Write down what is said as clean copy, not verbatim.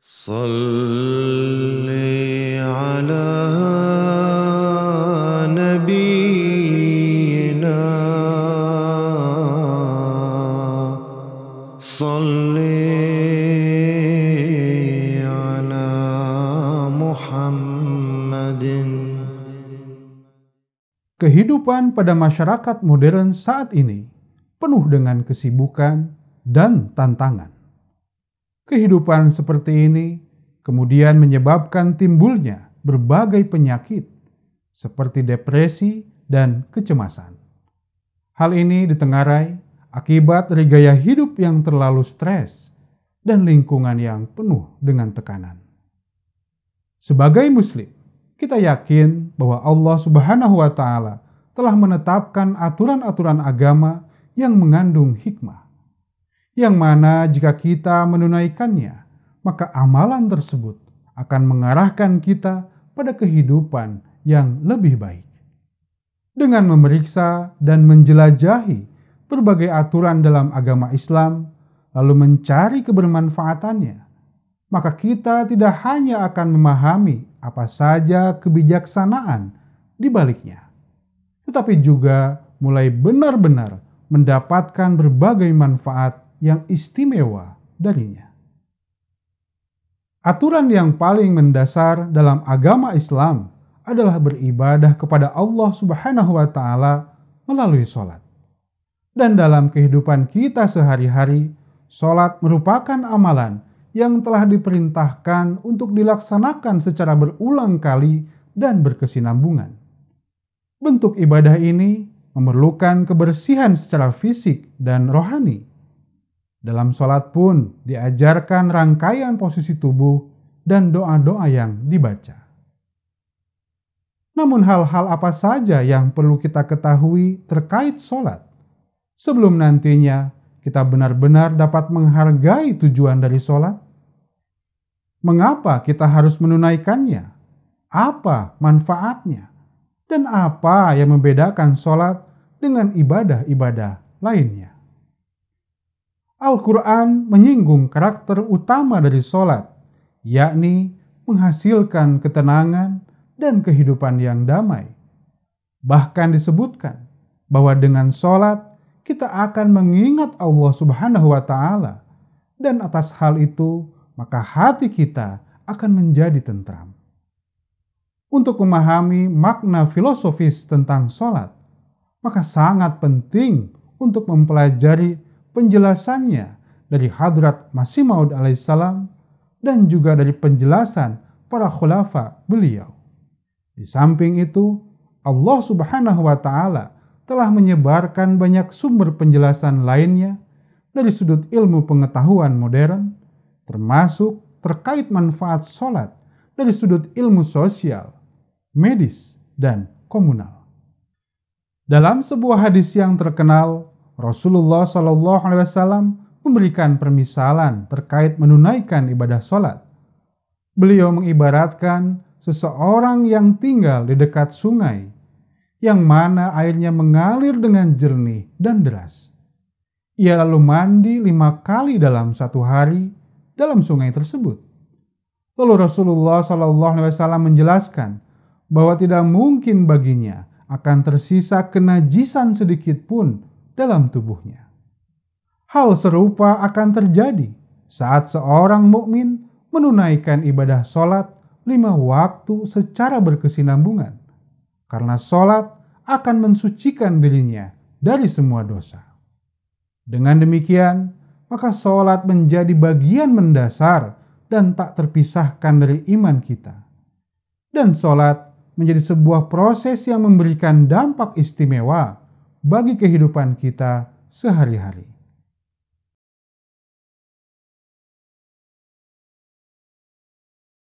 صل على نبينا صل على محمد. Kehidupan pada masyarakat modern saat ini penuh dengan kesibukan dan tantangan. Kehidupan seperti ini kemudian menyebabkan timbulnya berbagai penyakit seperti depresi dan kecemasan. Hal ini ditengarai akibat dari gaya hidup yang terlalu stres dan lingkungan yang penuh dengan tekanan. Sebagai Muslim, kita yakin bahwa Allah Subhanahu wa Ta'ala telah menetapkan aturan-aturan agama yang mengandung hikmah, yang mana jika kita menunaikannya, maka amalan tersebut akan mengarahkan kita pada kehidupan yang lebih baik. Dengan memeriksa dan menjelajahi berbagai aturan dalam agama Islam, lalu mencari kebermanfaatannya, maka kita tidak hanya akan memahami apa saja kebijaksanaan di baliknya, tetapi juga mulai benar-benar mendapatkan berbagai manfaat yang istimewa darinya. Aturan yang paling mendasar dalam agama Islam adalah beribadah kepada Allah Subhanahu wa Ta'ala melalui sholat. Dan dalam kehidupan kita sehari-hari, sholat merupakan amalan yang telah diperintahkan untuk dilaksanakan secara berulang kali dan berkesinambungan. Bentuk ibadah ini memerlukan kebersihan secara fisik dan rohani. Dalam sholat pun diajarkan rangkaian posisi tubuh dan doa-doa yang dibaca. Namun hal-hal apa saja yang perlu kita ketahui terkait sholat sebelum nantinya kita benar-benar dapat menghargai tujuan dari sholat? Mengapa kita harus menunaikannya? Apa manfaatnya? Dan apa yang membedakan sholat dengan ibadah-ibadah lainnya? Al-Quran menyinggung karakter utama dari sholat, yakni menghasilkan ketenangan dan kehidupan yang damai. Bahkan disebutkan bahwa dengan sholat kita akan mengingat Allah Subhanahu wa Ta'ala, dan atas hal itu maka hati kita akan menjadi tentram. Untuk memahami makna filosofis tentang sholat, maka sangat penting untuk mempelajari penjelasannya dari Hadrat Masih Maud alaihissalam dan juga dari penjelasan para khulafa beliau. Di samping itu, Allah Subhanahu wa Ta'ala telah menyebarkan banyak sumber penjelasan lainnya dari sudut ilmu pengetahuan modern, termasuk terkait manfaat sholat dari sudut ilmu sosial, medis, dan komunal. Dalam sebuah hadis yang terkenal, Rasulullah SAW memberikan permisalan terkait menunaikan ibadah sholat. Beliau mengibaratkan seseorang yang tinggal di dekat sungai, yang mana airnya mengalir dengan jernih dan deras. Ia lalu mandi 5 kali dalam satu hari dalam sungai tersebut. Lalu Rasulullah SAW menjelaskan bahwa tidak mungkin baginya akan tersisa kenajisan sedikit pun dalam tubuhnya. Hal serupa akan terjadi saat seorang mukmin menunaikan ibadah sholat 5 waktu secara berkesinambungan, karena sholat akan mensucikan dirinya dari semua dosa. Dengan demikian, maka sholat menjadi bagian mendasar dan tak terpisahkan dari iman kita. Dan sholat menjadi sebuah proses yang memberikan dampak istimewa bagi kehidupan kita sehari-hari.